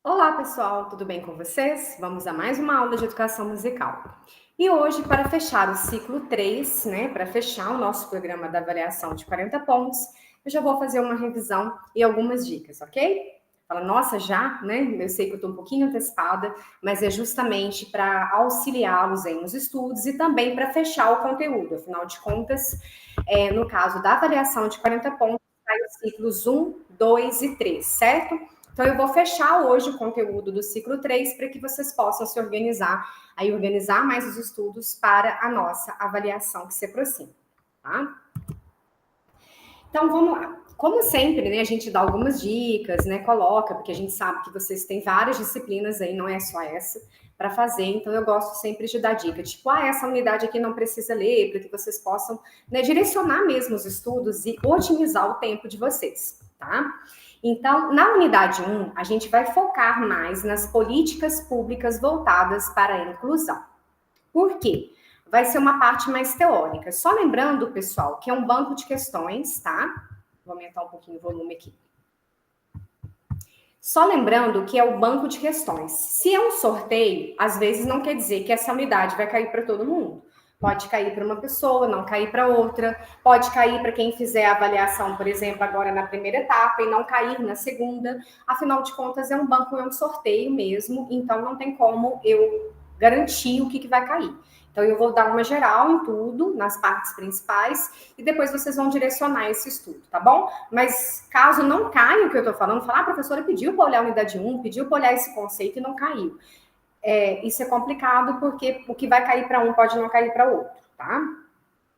Olá, pessoal, tudo bem com vocês? Vamos a mais uma aula de educação musical. E hoje, para fechar o ciclo 3, para fechar o nosso programa da avaliação de 40 pontos, eu já vou fazer uma revisão e algumas dicas, ok? Fala, nossa, já, né? Eu sei que eu estou um pouquinho antecipada, mas é justamente para auxiliá-los aí nos estudos e também para fechar o conteúdo. Afinal de contas, no caso da avaliação de 40 pontos, sai os ciclos 1, 2 e 3, certo? Então, eu vou fechar hoje o conteúdo do ciclo 3 para que vocês possam se organizar, aí organizar mais os estudos para a nossa avaliação que se aproxima, tá? Então, vamos lá. Como sempre, né, a gente dá algumas dicas, né, coloca, porque a gente sabe que vocês têm várias disciplinas aí, não é só essa, para fazer, então eu gosto sempre de dar dica, tipo, essa unidade aqui não precisa ler, para que vocês possam, né, direcionar mesmo os estudos e otimizar o tempo de vocês, tá? Então, na unidade 1, a gente vai focar mais nas políticas públicas voltadas para a inclusão. Por quê? Vai ser uma parte mais teórica. Só lembrando, pessoal, que é um banco de questões, tá? Vou aumentar um pouquinho o volume aqui. Só lembrando que é o banco de questões. Se é um sorteio, às vezes não quer dizer que essa unidade vai cair para todo mundo. Pode cair para uma pessoa, não cair para outra. Pode cair para quem fizer a avaliação, por exemplo, agora na primeira etapa e não cair na segunda. Afinal de contas, é um banco, é um sorteio mesmo, então não tem como eu garantir o que vai cair. Então, eu vou dar uma geral em tudo, nas partes principais, e depois vocês vão direcionar esse estudo, tá bom? Mas caso não caia o que eu tô falando, falar, a professora pediu para olhar a unidade 1, pediu para olhar esse conceito e não caiu. Isso é complicado, porque o que vai cair para um pode não cair para outro, tá?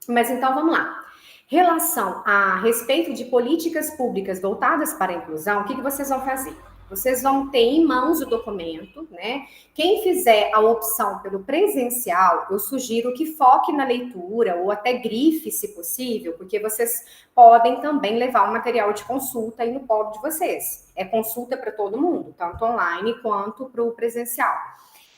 Mas então, vamos lá. Relação a respeito de políticas públicas voltadas para a inclusão, o que vocês vão fazer? Vocês vão ter em mãos o documento, né? Quem fizer a opção pelo presencial, eu sugiro que foque na leitura ou até grife, se possível, porque vocês podem também levar o material de consulta aí no polo de vocês. É consulta para todo mundo, tanto online quanto para o presencial.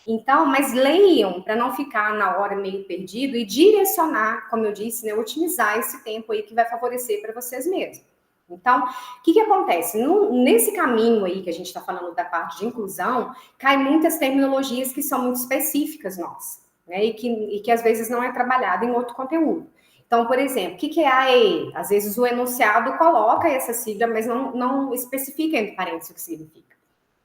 Então, mas leiam para não ficar na hora meio perdido e direcionar, como eu disse, né, otimizar esse tempo aí que vai favorecer para vocês mesmos. Então, o que acontece? Nesse caminho aí que a gente está falando da parte de inclusão, cai muitas terminologias que são muito específicas nossas, né? E que às vezes não é trabalhada em outro conteúdo. Então, por exemplo, o que é AE? Às vezes o enunciado coloca essa sigla, mas não especifica entre parênteses o que significa.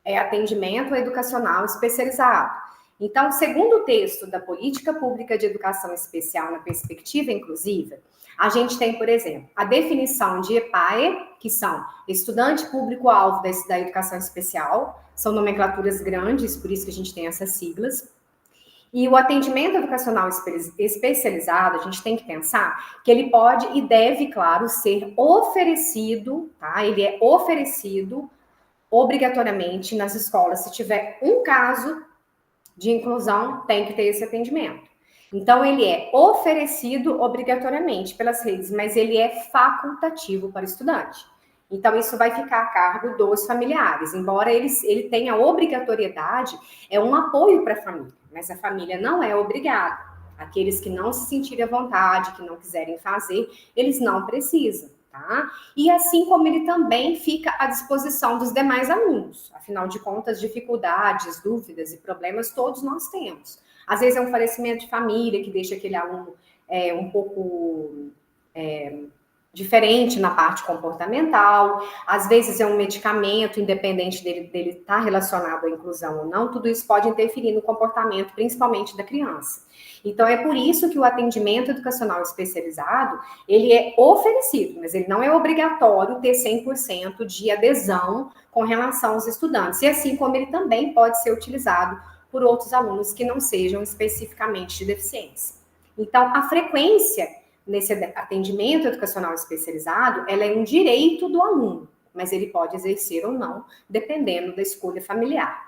É atendimento educacional especializado. Então, segundo o texto da Política Pública de Educação Especial na Perspectiva Inclusiva, a gente tem, por exemplo, a definição de EPAE, que são estudante público-alvo da educação especial, são nomenclaturas grandes, por isso que a gente tem essas siglas. E o atendimento educacional especializado, a gente tem que pensar que ele pode e deve, claro, ser oferecido, tá? Ele é oferecido obrigatoriamente nas escolas. Se tiver um caso de inclusão, tem que ter esse atendimento. Então, ele é oferecido obrigatoriamente pelas redes, mas ele é facultativo para o estudante. Então, isso vai ficar a cargo dos familiares. Embora ele tenha obrigatoriedade, é um apoio para a família, mas a família não é obrigada. Aqueles que não se sentirem à vontade, que não quiserem fazer, eles não precisam. Tá? E assim como ele também fica à disposição dos demais alunos. Afinal de contas, dificuldades, dúvidas e problemas todos nós temos. Às vezes é um falecimento de família que deixa aquele aluno um pouco diferente na parte comportamental, às vezes é um medicamento, independente dele estar relacionado à inclusão ou não, tudo isso pode interferir no comportamento, principalmente da criança. Então, é por isso que o atendimento educacional especializado, ele é oferecido, mas ele não é obrigatório ter 100% de adesão com relação aos estudantes, e assim como ele também pode ser utilizado por outros alunos que não sejam especificamente de deficiência. Então, a frequência nesse atendimento educacional especializado, ela é um direito do aluno, mas ele pode exercer ou não, dependendo da escolha familiar.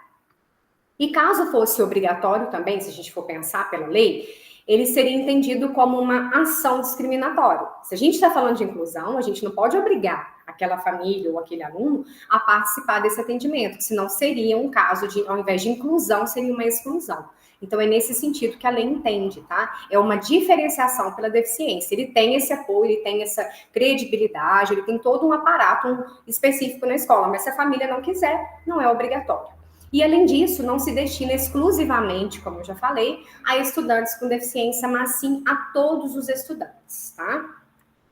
E caso fosse obrigatório também, se a gente for pensar pela lei, ele seria entendido como uma ação discriminatória. Se a gente está falando de inclusão, a gente não pode obrigar aquela família ou aquele aluno a participar desse atendimento, senão seria um caso de, ao invés de inclusão, seria uma exclusão. Então, é nesse sentido que a lei entende, tá? É uma diferenciação pela deficiência. Ele tem esse apoio, ele tem essa credibilidade, ele tem todo um aparato específico na escola, mas se a família não quiser, não é obrigatório. E, além disso, não se destina exclusivamente, como eu já falei, a estudantes com deficiência, mas sim a todos os estudantes, tá?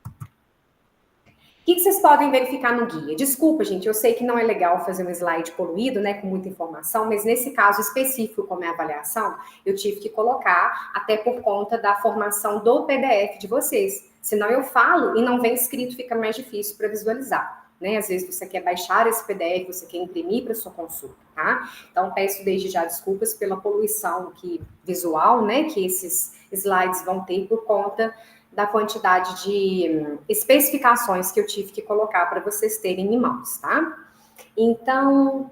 O que vocês podem verificar no guia? Desculpa, gente, eu sei que não é legal fazer um slide poluído, né, com muita informação, mas nesse caso específico, como é a avaliação, eu tive que colocar, até por conta da formação do PDF de vocês. Senão eu falo e não vem escrito, fica mais difícil para visualizar, né? Às vezes você quer baixar esse PDF, você quer imprimir para sua consulta, tá? Então peço desde já desculpas pela poluição visual, né, que esses slides vão ter por conta da quantidade de especificações que eu tive que colocar para vocês terem em mãos, tá? Então,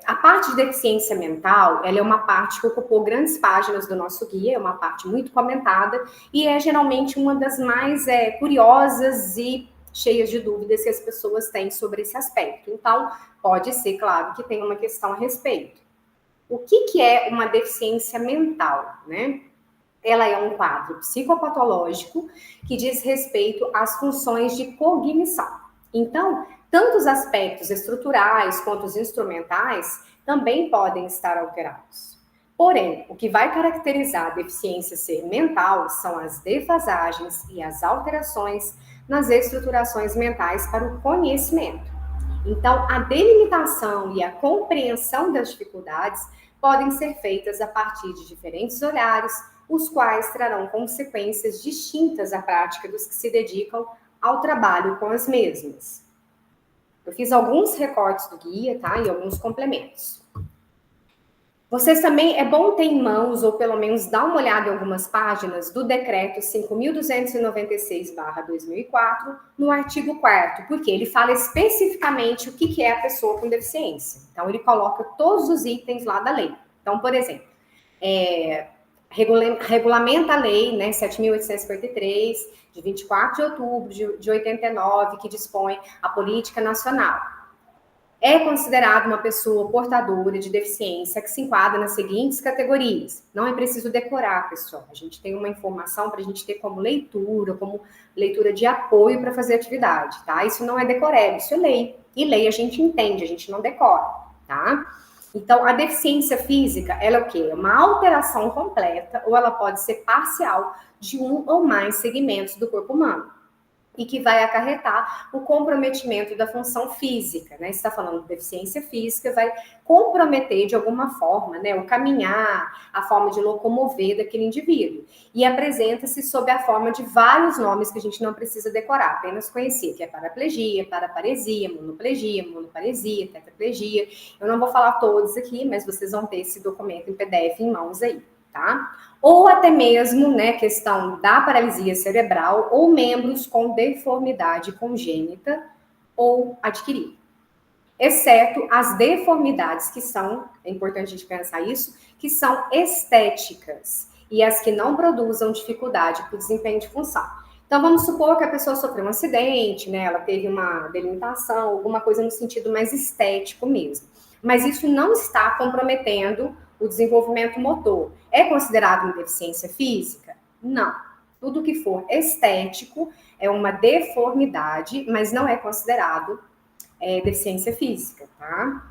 a parte de deficiência mental, ela é uma parte que ocupou grandes páginas do nosso guia, é uma parte muito comentada e é geralmente uma das mais curiosas e cheias de dúvidas que as pessoas têm sobre esse aspecto. Então, pode ser, claro, que tenha uma questão a respeito. O que é uma deficiência mental, né? Ela é um quadro psicopatológico que diz respeito às funções de cognição. Então, tanto os aspectos estruturais quanto os instrumentais também podem estar alterados. Porém, o que vai caracterizar a deficiência ser mental são as defasagens e as alterações nas estruturações mentais para o conhecimento. Então, a delimitação e a compreensão das dificuldades podem ser feitas a partir de diferentes olhares, os quais trarão consequências distintas à prática dos que se dedicam ao trabalho com as mesmas. Eu fiz alguns recortes do guia, tá? E alguns complementos. Vocês também, é bom ter em mãos, ou pelo menos dar uma olhada em algumas páginas do decreto 5.296/2004, no artigo 4º, porque ele fala especificamente o que é a pessoa com deficiência. Então, ele coloca todos os itens lá da lei. Então, por exemplo, regulamenta a lei, né, 7.853, de 24 de outubro de 89, que dispõe a política nacional. É considerado uma pessoa portadora de deficiência que se enquadra nas seguintes categorias. Não é preciso decorar, pessoal. A gente tem uma informação para a gente ter como leitura de apoio para fazer atividade, tá? Isso não é decoreba, isso é lei. E lei a gente entende, a gente não decora, tá? Então, a deficiência física, ela é o quê? É uma alteração completa ou ela pode ser parcial de um ou mais segmentos do corpo humano e que vai acarretar o comprometimento da função física, né? Você está falando de deficiência física, vai comprometer de alguma forma, né? O caminhar, a forma de locomover daquele indivíduo. E apresenta-se sob a forma de vários nomes que a gente não precisa decorar, apenas conhecer, que é paraplegia, paraparesia, monoparesia, tetraplegia. Eu não vou falar todos aqui, mas vocês vão ter esse documento em PDF em mãos aí, tá? Ou até mesmo, né, questão da paralisia cerebral ou membros com deformidade congênita ou adquirida. Exceto as deformidades que são, é importante a gente pensar isso, que são estéticas e as que não produzam dificuldade para o desempenho de função. Então, vamos supor que a pessoa sofreu um acidente, né, ela teve uma delimitação, alguma coisa no sentido mais estético mesmo. Mas isso não está comprometendo o desenvolvimento motor. É considerado uma deficiência física? Não. Tudo que for estético é uma deformidade, mas não é considerado deficiência física, tá?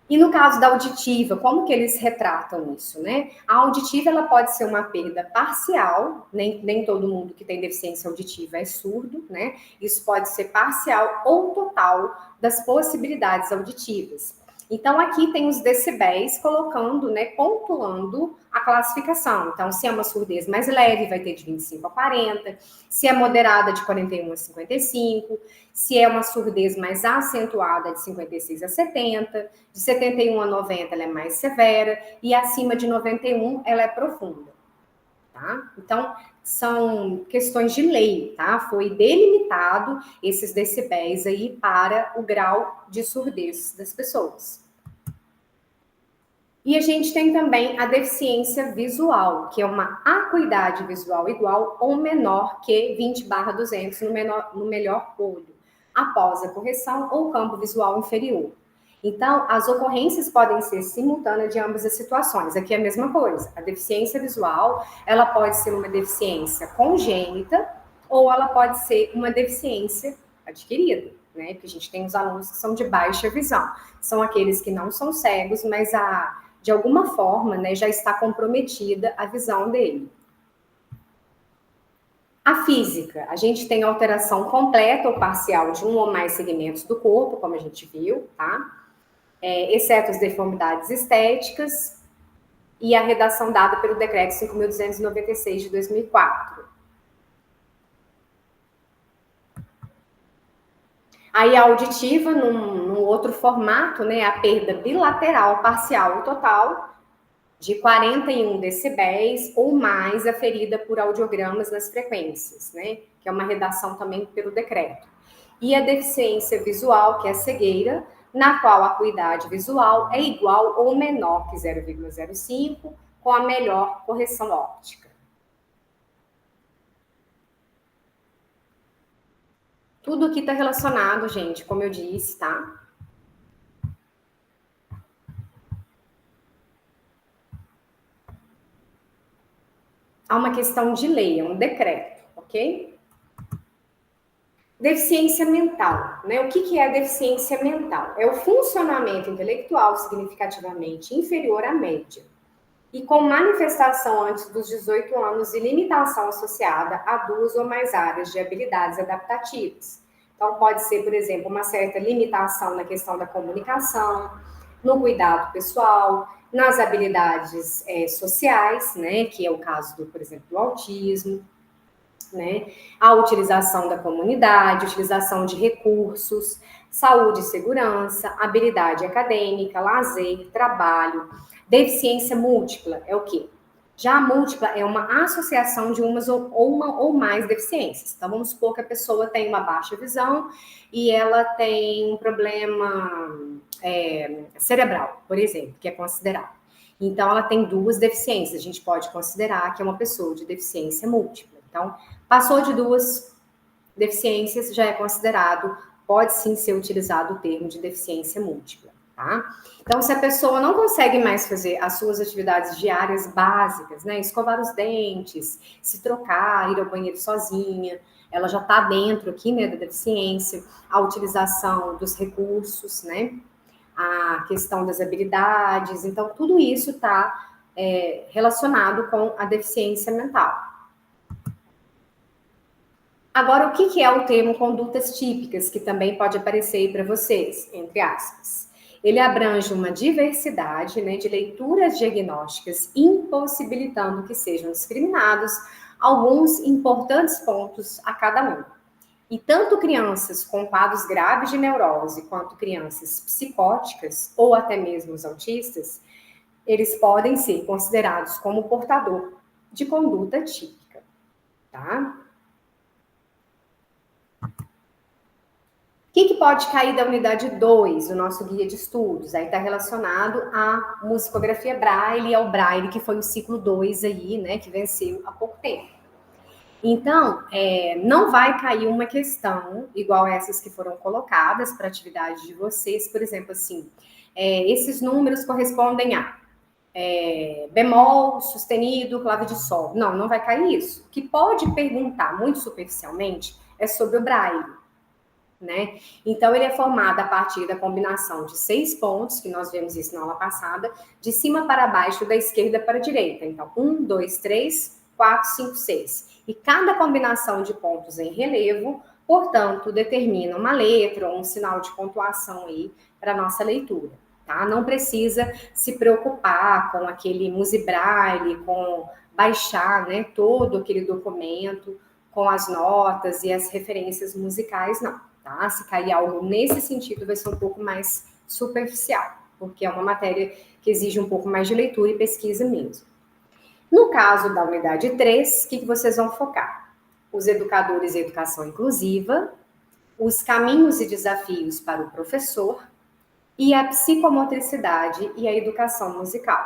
E no caso da auditiva, como que eles retratam isso, né? A auditiva, ela pode ser uma perda parcial, nem todo mundo que tem deficiência auditiva é surdo, né? Isso pode ser parcial ou total das possibilidades auditivas. Então, aqui tem os decibéis colocando, né, pontuando a classificação. Então, se é uma surdez mais leve, vai ter de 25 a 40. Se é moderada, de 41 a 55. Se é uma surdez mais acentuada, de 56 a 70. De 71 a 90, ela é mais severa. E acima de 91, ela é profunda. Tá? Então, são questões de lei, tá? Foi delimitado esses decibéis aí para o grau de surdez das pessoas. E a gente tem também a deficiência visual, que é uma acuidade visual igual ou menor que 20/200 no melhor olho, após a correção ou campo visual inferior. Então, as ocorrências podem ser simultâneas de ambas as situações. Aqui é a mesma coisa. A deficiência visual, ela pode ser uma deficiência congênita ou ela pode ser uma deficiência adquirida, né? Porque a gente tem os alunos que são de baixa visão. São aqueles que não são cegos, mas de alguma forma, né, já está comprometida a visão dele. A física, a gente tem alteração completa ou parcial de um ou mais segmentos do corpo, como a gente viu, tá? Exceto as deformidades estéticas e a redação dada pelo Decreto 5.296 de 2004. Aí a auditiva, num outro formato, né, a perda bilateral, parcial ou total, de 41 decibéis ou mais aferida por audiogramas nas frequências, né? Que é uma redação também pelo decreto. E a deficiência visual, que é a cegueira, na qual a acuidade visual é igual ou menor que 0,05, com a melhor correção óptica. Tudo aqui está relacionado, gente, como eu disse, tá? Há uma questão de lei, é um decreto, ok? Deficiência mental, né? O que é a deficiência mental? É o funcionamento intelectual significativamente inferior à média e com manifestação antes dos 18 anos e limitação associada a duas ou mais áreas de habilidades adaptativas. Então, pode ser, por exemplo, uma certa limitação na questão da comunicação, no cuidado pessoal, nas habilidades sociais, né? Que é o caso, por exemplo, do autismo. Né? A utilização da comunidade, utilização de recursos, saúde e segurança, habilidade acadêmica, lazer, trabalho. Deficiência múltipla é o quê? Já a múltipla é uma associação de uma ou mais deficiências. Então, vamos supor que a pessoa tem uma baixa visão e ela tem um problema cerebral, por exemplo, que é considerado. Então, ela tem duas deficiências. A gente pode considerar que é uma pessoa de deficiência múltipla. Então, passou de duas deficiências, já é considerado, pode sim ser utilizado o termo de deficiência múltipla, tá? Então, se a pessoa não consegue mais fazer as suas atividades diárias básicas, né? Escovar os dentes, se trocar, ir ao banheiro sozinha, ela já está dentro aqui, né, da deficiência, a utilização dos recursos, né? A questão das habilidades, então, tudo isso está relacionado com a deficiência mental. Agora, o que é o termo condutas típicas, que também pode aparecer aí para vocês, entre aspas? Ele abrange uma diversidade, né, de leituras diagnósticas, impossibilitando que sejam discriminados alguns importantes pontos a cada um. E tanto crianças com quadros graves de neurose, quanto crianças psicóticas, ou até mesmo os autistas, eles podem ser considerados como portador de conduta típica, tá? O que pode cair da unidade 2 do nosso guia de estudos? Aí está relacionado à musicografia Braille e ao Braille, que foi o ciclo 2 aí, né, que venceu há pouco tempo. Então, não vai cair uma questão igual essas que foram colocadas para a atividade de vocês, por exemplo, assim, esses números correspondem a bemol, sustenido, clave de sol. Não, não vai cair isso. O que pode perguntar muito superficialmente é sobre o Braille. Né? Então, ele é formado a partir da combinação de 6 pontos, que nós vemos isso na aula passada, de cima para baixo, da esquerda para a direita. Então, 1, 2, 3, 4, 5, 6. E cada combinação de pontos em relevo, portanto, determina uma letra ou um sinal de pontuação aí para a nossa leitura. Tá? Não precisa se preocupar com aquele Musibraille, com baixar, né, todo aquele documento com as notas e as referências musicais, não. Tá? Se cair algo nesse sentido, vai ser um pouco mais superficial, porque é uma matéria que exige um pouco mais de leitura e pesquisa mesmo. No caso da unidade 3, o que vocês vão focar? Os educadores e educação inclusiva, os caminhos e desafios para o professor e a psicomotricidade e a educação musical.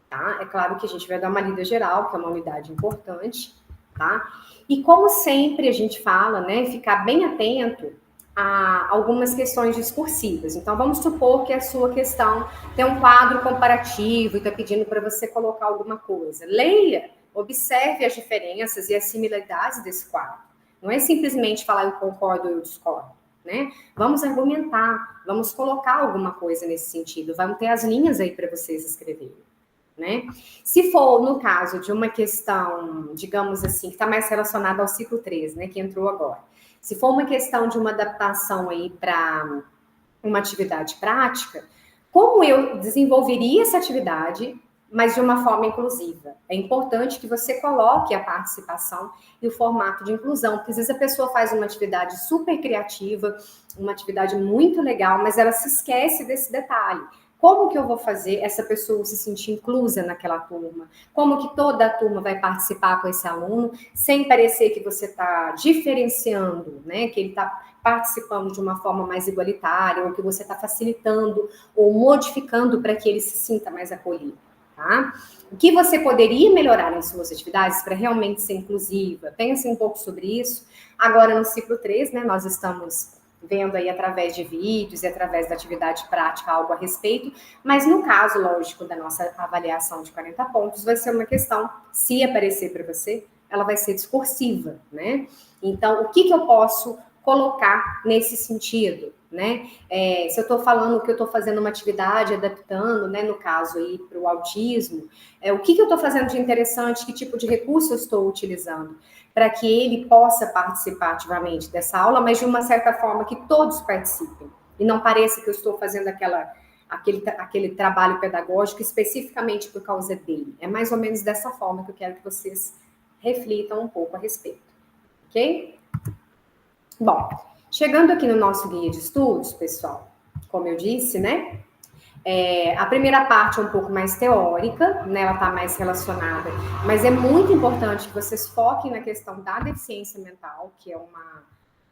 Tá? É claro que a gente vai dar uma lida geral, que é uma unidade importante, tá? E como sempre a gente fala, né, ficar bem atento a algumas questões discursivas. Então, vamos supor que a sua questão tem um quadro comparativo e está pedindo para você colocar alguma coisa. Leia, observe as diferenças e as similaridades desse quadro. Não é simplesmente falar eu concordo ou eu discordo. né? Vamos argumentar, vamos colocar alguma coisa nesse sentido, vamos ter as linhas aí para vocês escreverem, né? Se for no caso de uma questão, digamos assim, que está mais relacionada ao ciclo 3, né, que entrou agora. Se for uma questão de uma adaptação aí para uma atividade prática, como eu desenvolveria essa atividade, mas de uma forma inclusiva? É importante que você coloque a participação e o formato de inclusão, porque às vezes a pessoa faz uma atividade super criativa, uma atividade muito legal, mas ela se esquece desse detalhe. Como que eu vou fazer essa pessoa se sentir inclusa naquela turma? Como que toda a turma vai participar com esse aluno, sem parecer que você está diferenciando, né? Que ele está participando de uma forma mais igualitária, ou que você está facilitando ou modificando para que ele se sinta mais acolhido, tá? O que você poderia melhorar em suas atividades para realmente ser inclusiva? Pense um pouco sobre isso. Agora, no ciclo 3, né, nós estamos vendo aí através de vídeos e através da atividade prática algo a respeito, mas no caso, lógico, da nossa avaliação de 40 pontos, vai ser uma questão, se aparecer para você, ela vai ser discursiva, né? Então, o que eu posso colocar nesse sentido, né? Se eu estou falando que eu estou fazendo uma atividade, adaptando, né, no caso aí para o autismo, o que eu estou fazendo de interessante, que tipo de recurso eu estou utilizando, para que ele possa participar ativamente dessa aula, mas de uma certa forma que todos participem, e não pareça que eu estou fazendo aquele trabalho pedagógico especificamente por causa dele. É mais ou menos dessa forma que eu quero que vocês reflitam um pouco a respeito, ok? Bom, chegando aqui no nosso guia de estudos, pessoal, como eu disse, né? A primeira parte é um pouco mais teórica, né? Ela está mais relacionada, mas é muito importante que vocês foquem na questão da deficiência mental, que é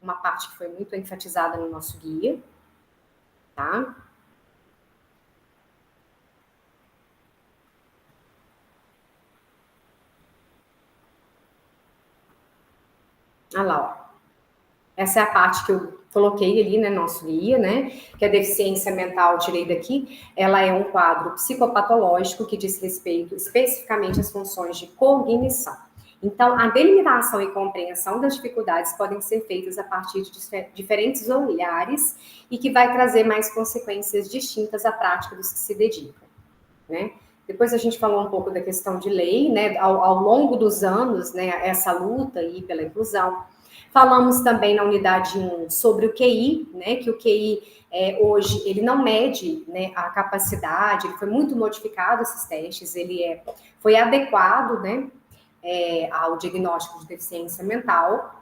uma parte que foi muito enfatizada no nosso guia, tá? Olha lá, ó. Essa é a parte que eu coloquei ali, né, nosso guia, né, que a deficiência mental, tirei daqui, ela é um quadro psicopatológico que diz respeito especificamente às funções de cognição. Então, a delimitação e compreensão das dificuldades podem ser feitas a partir de diferentes olhares e que vai trazer mais consequências distintas à prática dos que se dedicam, né? Depois a gente falou um pouco da questão de lei, né, ao longo dos anos, né, essa luta aí pela inclusão. Falamos também na unidade 1 sobre o QI, né, que o QI hoje ele não mede, né, a capacidade, ele foi muito modificado esses testes, foi adequado, né, ao diagnóstico de deficiência mental.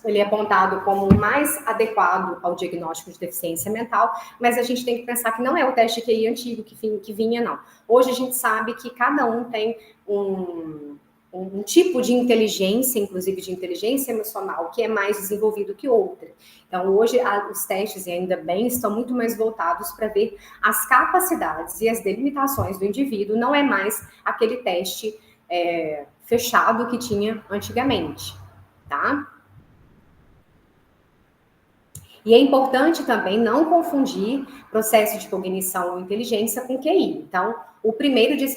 Ele é apontado como o mais adequado ao diagnóstico de deficiência mental, mas a gente tem que pensar que não é o teste QI antigo que vinha, não. Hoje a gente sabe que cada um tem um tipo de inteligência, inclusive de inteligência emocional, que é mais desenvolvido que outra. Então, hoje, os testes, e ainda bem, estão muito mais voltados para ver as capacidades e as delimitações do indivíduo, não é mais aquele teste fechado que tinha antigamente, tá? E é importante também não confundir processo de cognição ou inteligência com QI. Então, o primeiro diz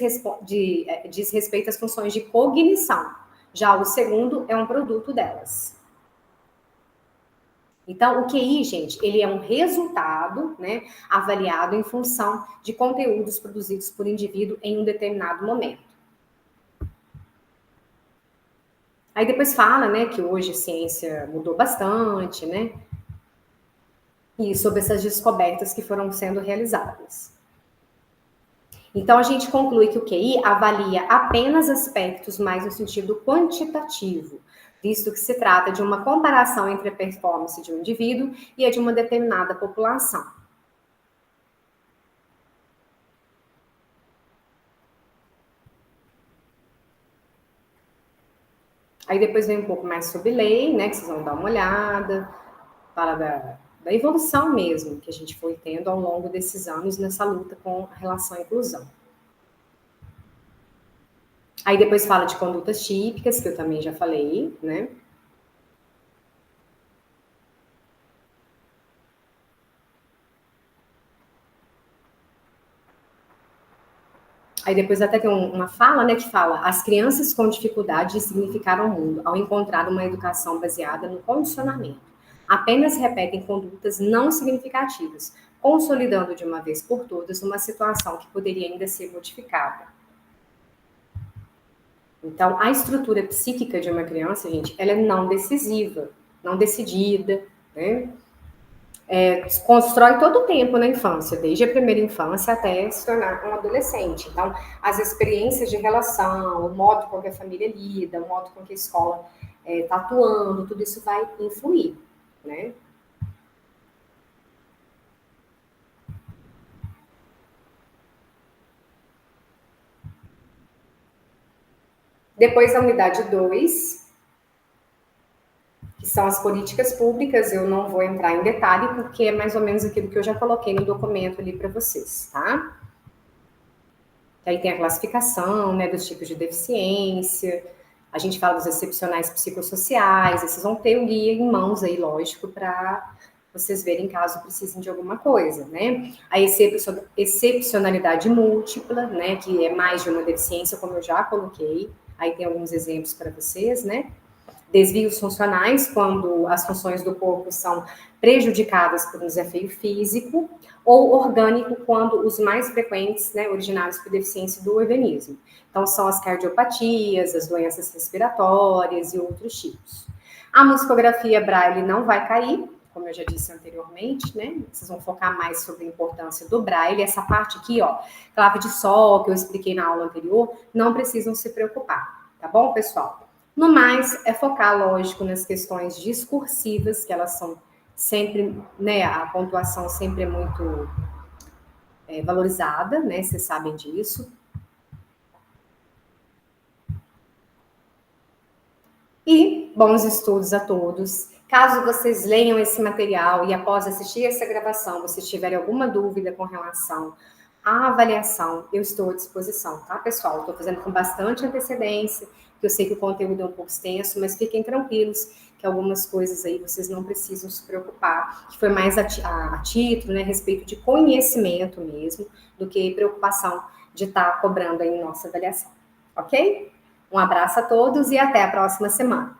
respeito às funções de cognição, já o segundo é um produto delas. Então, o QI, gente, ele é um resultado, né, avaliado em função de conteúdos produzidos por indivíduo em um determinado momento. Aí depois fala, né, que hoje a ciência mudou bastante, né, e sobre essas descobertas que foram sendo realizadas. Então, a gente conclui que o QI avalia apenas aspectos mais no sentido quantitativo, visto que se trata de uma comparação entre a performance de um indivíduo e a de uma determinada população. Aí depois vem um pouco mais sobre lei, né, que vocês vão dar uma olhada, fala da evolução mesmo que a gente foi tendo ao longo desses anos nessa luta com relação à inclusão. Aí depois fala de condutas típicas, que eu também já falei, né? Aí depois até tem uma fala, né, que fala: as crianças com dificuldade significaram o mundo ao encontrar uma educação baseada no condicionamento. apenas repetem condutas não significativas, consolidando de uma vez por todas uma situação que poderia ainda ser modificada. Então, a estrutura psíquica de uma criança, gente, ela é não decisiva, não decidida, né? Constrói todo o tempo na infância, desde a primeira infância até se tornar um adolescente. Então, as experiências de relação, o modo com que a família lida, o modo com que a escola está atuando, tudo isso vai influir, né? Depois, a unidade 2, que são as políticas públicas, eu não vou entrar em detalhe, porque é mais ou menos aquilo que eu já coloquei no documento ali para vocês, tá? Aí tem a classificação, né, dos tipos de deficiência, a gente fala dos excepcionais psicossociais, esses vão ter o guia em mãos aí, lógico, para vocês verem caso precisem de alguma coisa, né? A excepcionalidade múltipla, né, que é mais de uma deficiência, como eu já coloquei, aí tem alguns exemplos para vocês, né? Desvios funcionais, quando as funções do corpo são prejudicadas por um desafio físico, ou orgânico, quando os mais frequentes, né, originados por deficiência do organismo. Então, são as cardiopatias, as doenças respiratórias e outros tipos. A musicografia Braille não vai cair, como eu já disse anteriormente, né? Vocês vão focar mais sobre a importância do Braille. Essa parte aqui, ó, clave de sol, que eu expliquei na aula anterior, não precisam se preocupar, tá bom, pessoal? No mais, é focar, lógico, nas questões discursivas, que elas são sempre, né, a pontuação sempre é muito valorizada, né, vocês sabem disso. E bons estudos a todos. Caso vocês leiam esse material e após assistir essa gravação, vocês tiverem alguma dúvida com relação à avaliação, eu estou à disposição, tá, pessoal? Estou fazendo com bastante antecedência, que eu sei que o conteúdo é um pouco extenso, mas fiquem tranquilos que algumas coisas aí vocês não precisam se preocupar, que foi mais a título, né, a respeito de conhecimento mesmo, do que preocupação de estar cobrando aí nossa avaliação, ok? Um abraço a todos e até a próxima semana.